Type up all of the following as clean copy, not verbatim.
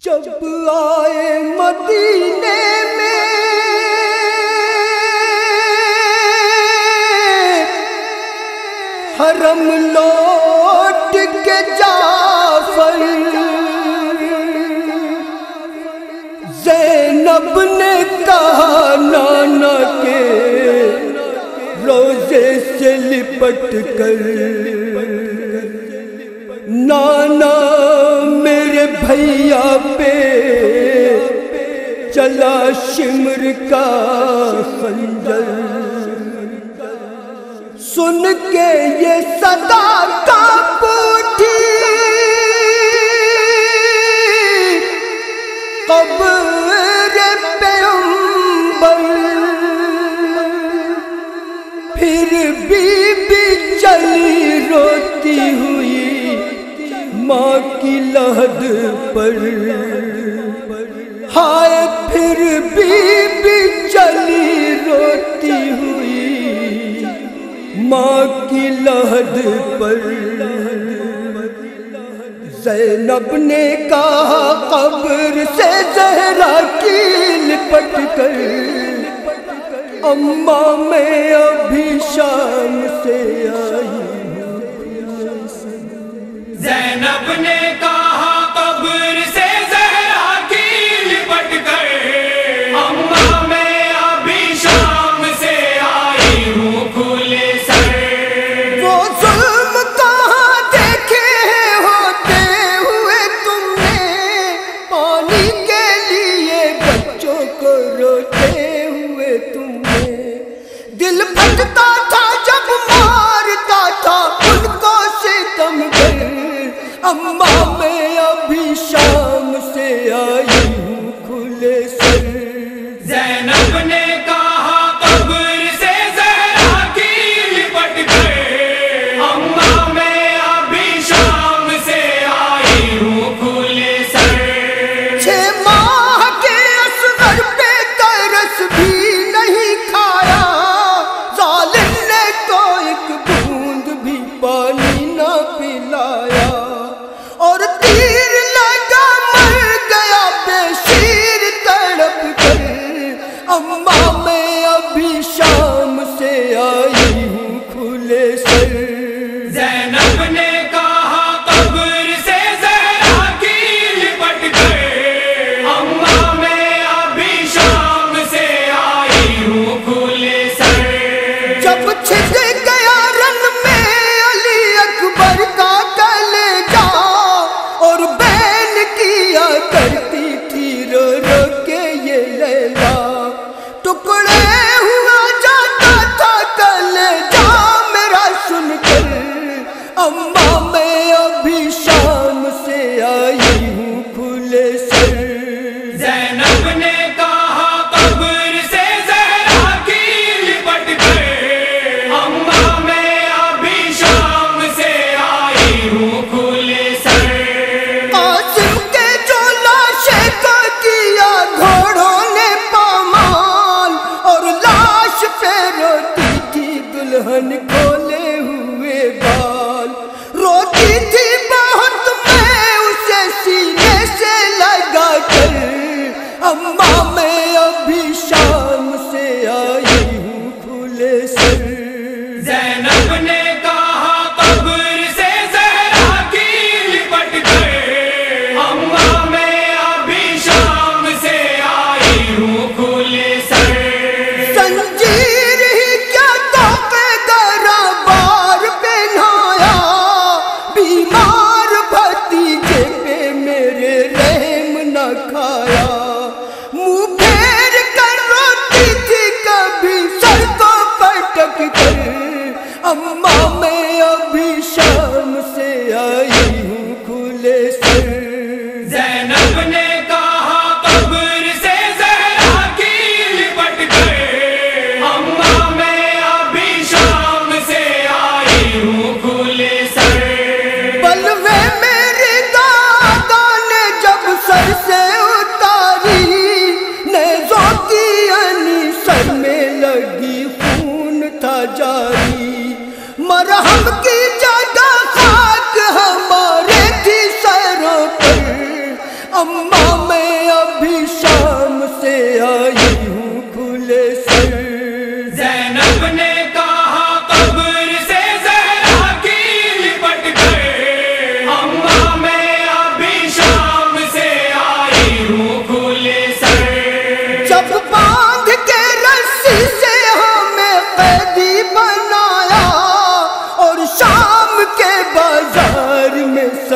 جب آئے مدینے میں حرم لوٹ کے جعفر، زینب نے کہا نانا کے روزے سے لپٹ کر، نانا میرے بھیا پہ چلا شمر کا خنجر، سن کے یہ صدا کانپ اٹھی قبر پیغمبر، پھر بی چلی روتی ہوئی ماں کی لحد پر، ہائے پھر بی چلی روتی ہوئی ماں کی لحد پر۔ زینب نے کہا قبر سے زہرا کی لپٹ کر، اماں میں ابھی شام سے آئی ہوں۔ زینب نے کہا قبر سے زہرا کی لپٹ کر، اماں میں ابھی شام سے آئی ہوں کھلے سر۔ وہ ظلم کہاں دیکھے ہیں ہوتے ہوئے تم نے، پانی کے لیے بچوں کو روتے ہوئے تم نے، دل پھٹتا تھا جب مارتا تھا ان کو ستم گر، اماں میں ابھی شام سے آئی ہوں کھلے سر۔ زینب نے کہا قبر سے زہرا کی لپٹ کر، اماں میں ابھی شام سے آئی ہوں کھلے سر۔ 6 ماہ کے اصغر پہ ترس بھی نہیں کھایا، ظالم نے تو ایک بوند بھی پانی نہ پلایا، اور تیر لگا مر گیا بے شیر تڑپ کر، اماں میں ابھی شام سے آئی ہوں کھلے سر۔ زینب نے کہا قبر سے زہرا کی لپٹ کر، اماں میں ابھی شام سے آئی ہوں کھلے سر۔ جب چھک گیا رن میں علی اکبر کا کلیجہ، اور بین کیا کرتی تھی رو رو کے یہ لیلا، ٹکڑے ہوا جاتا تھا کلیجہ میرا سن کر، اماں میں ابھی شام سے آئی ہوں کھلے سر۔ زینب نے کہا قبر سے زہرا کی لپٹ کر، اماں میں ابھی شام سے آئی ہوں کھلے سر۔ قاسم کے جو لاشیں کو کیا گھوڑوں نے پامال، اور لاش پہ روتی تھی دلہن کھولے ہوئے بال، روتی تھی بہت میں اسے سینے سے لگا کر، اماں میں ابھی شام سے آئی ہوں کھلے سر۔ زینب نے کہا قبر سے زہرا کی لپٹ کر، اماں میں ابھی شام سے آئی ہوں کھلے سر۔ زنجیر ہی کیا توقع گرا بار پہنایا، بیمار بھتیجے پہ میرے رحم نہ کھایا، منہ پھیر کر روتی تھی کبھی سر کو پٹک کر، اماں میں ابھی شام سے آئی ہوں کھلے سر۔ زینب نے کہا قبر سے زہرا کی لپٹ کر، اماں میں ابھی شام سے آئی ہوں کھلے سر۔ بلوے میری دادا نے جب سر سے اتاری، نیزوں کی یعنی سر میں لگی خون تھا جاری، مرہم کی جگہ خاک ہمارے تھی سروں پر، اماں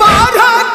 12